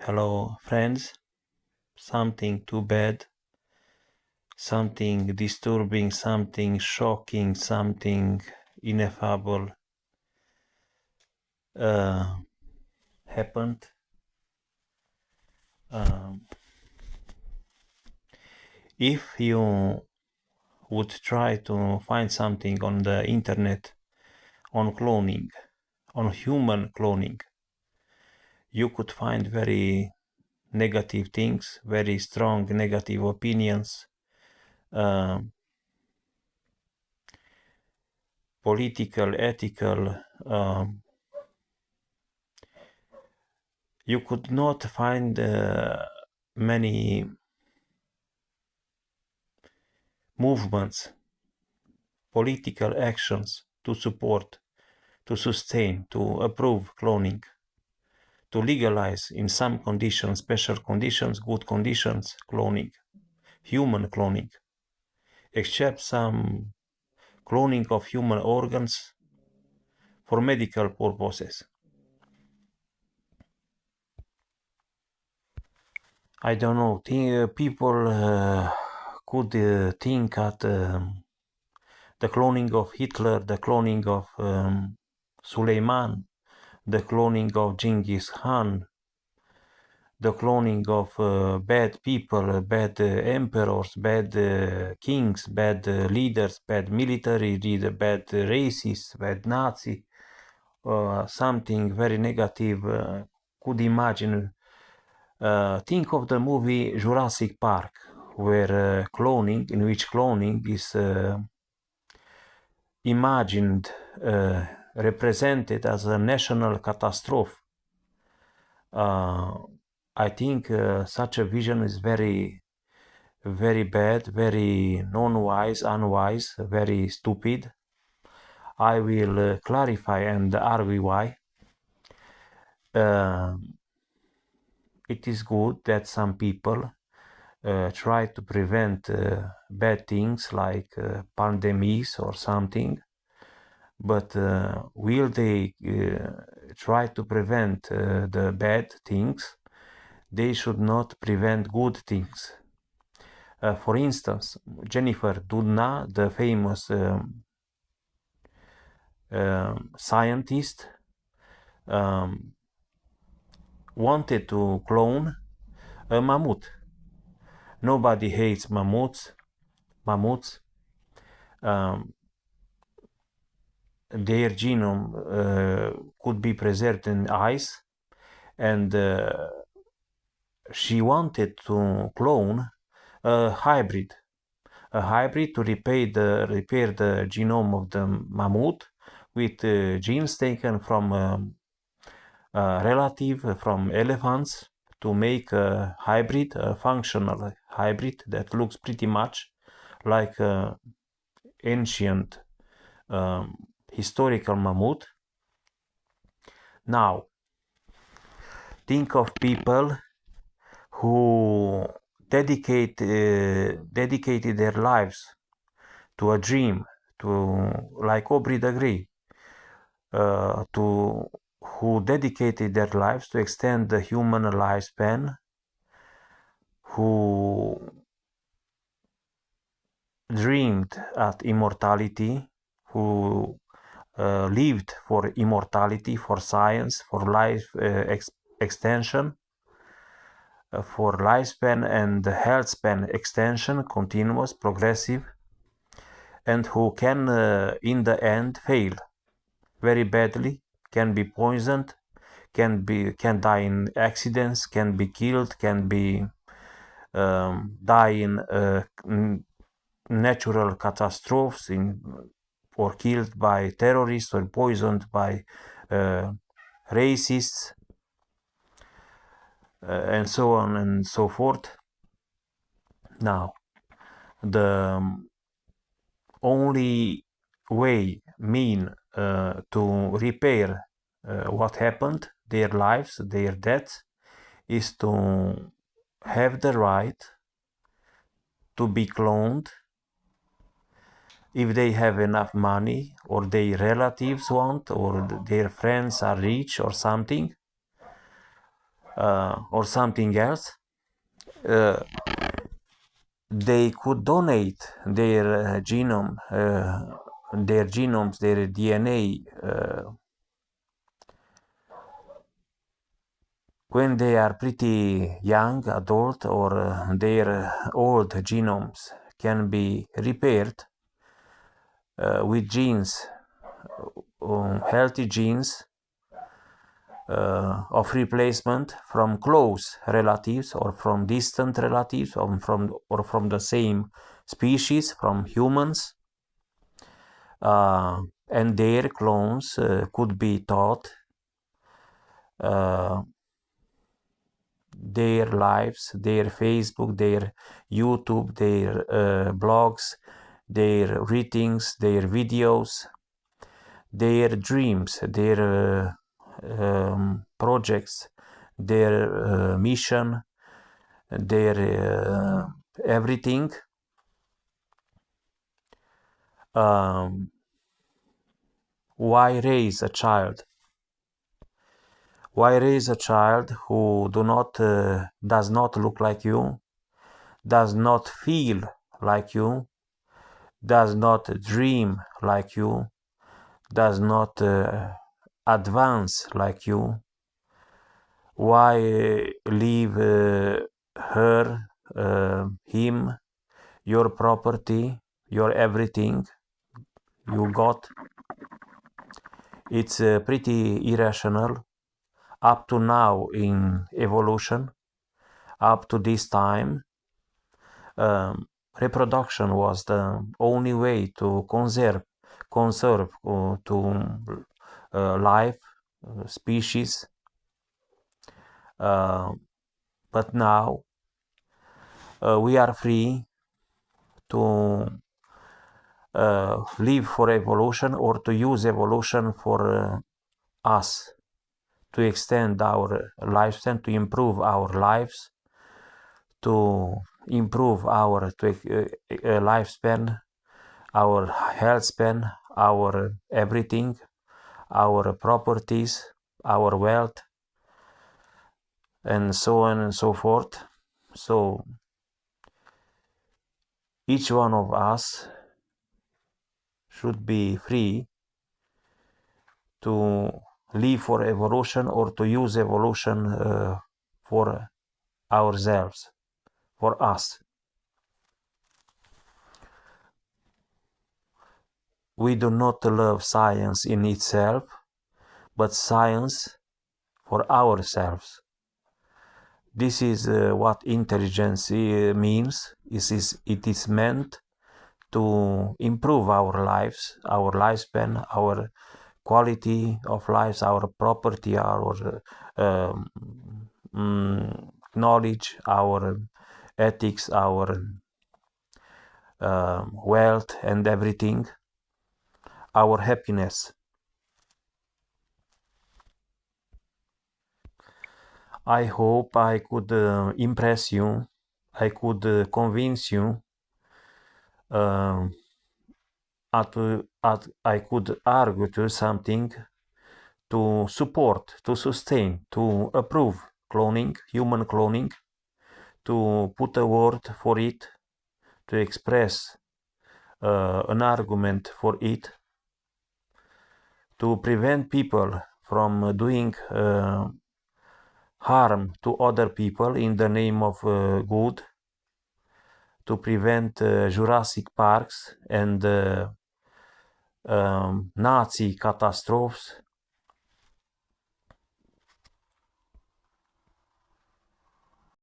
Hello, friends. Something too bad, something disturbing, something shocking, something ineffable uh, happened. Um, if you would try to find something on the internet on cloning, on human cloning, you could find very negative things, very strong negative opinions, um, political, ethical. You could not find many movements, political actions to support, to sustain, to approve cloning, to legalize in some conditions, special conditions, good conditions, cloning, human cloning, except some cloning of human organs for medical purposes. I don't know, people could think at the cloning of Hitler, the cloning of Suleiman, the cloning of Genghis Khan, the cloning of bad people, bad emperors, bad kings, bad leaders, bad military leader, bad racists, bad Nazi, something very negative. Could imagine. Think of the movie Jurassic Park, where cloning, in which cloning is imagined, represented as a national catastrophe. I think such a vision is very, very bad, very non-wise, unwise, very stupid. I will clarify and argue why. It is good that some people try to prevent bad things like pandemics or something, but will they try to prevent the bad things? They should not prevent good things. For instance, Jennifer Doudna, the famous scientist, wanted to clone a mammoth. Nobody hates mammoths. Their genome could be preserved in ice, and she wanted to clone a hybrid to repair the genome of the mammoth with genes taken from relative from elephants to make a hybrid, a functional hybrid that looks pretty much like ancient historical mammoth. Now, think of people who dedicated their lives to a dream, to like Aubrey de Grey, who dedicated their lives to extend the human lifespan, who dreamed at immortality, who lived for immortality, for science, for life extension, for lifespan and health span extension, continuous, progressive, and who can in the end fail very badly, can be poisoned, can die in accidents, can be killed, can be die in natural catastrophes, or killed by terrorists or poisoned by racists, and so on and so forth. Now, the only mean to repair what happened, their lives, their deaths, is to have the right to be cloned if they have enough money, or their relatives want, or their friends are rich or something. or something else, they could donate their genome, their genomes, their DNA when they are pretty young, adult, or their old genomes can be repaired with genes, healthy genes of replacement from close relatives or from distant relatives or from the same species, from humans, and their clones could be taught their lives, their Facebook, their YouTube, their blogs, their readings, their videos, their dreams, their projects, their mission, their everything. Why raise a child? Why raise a child who does not look like you, does not feel like you, does not dream like you, does not advance like you? Why leave her, him, your property, your everything you got? It's pretty irrational. Up to now in evolution, up to this time, reproduction was the only way to conserve to life, species. But now we are free to live for evolution or to use evolution for us, to extend our lifespan, to improve our lives, to improve our lifespan, our health span, our everything, our properties, our wealth, and so on and so forth. So each one of us should be free to live for evolution or to use evolution for ourselves, for us. We do not love science in itself, but science for ourselves. This is what intelligence means. It is meant to improve our lives, our lifespan, our quality of lives, our property, our knowledge, our ethics, our wealth and everything, our happiness. I hope I could impress you, I could convince you, I could argue to something to support, to sustain, to approve cloning, human cloning, to put a word for it, to express an argument for it, to prevent people from doing harm to other people in the name of good, to prevent Jurassic Parks and Nazi catastrophes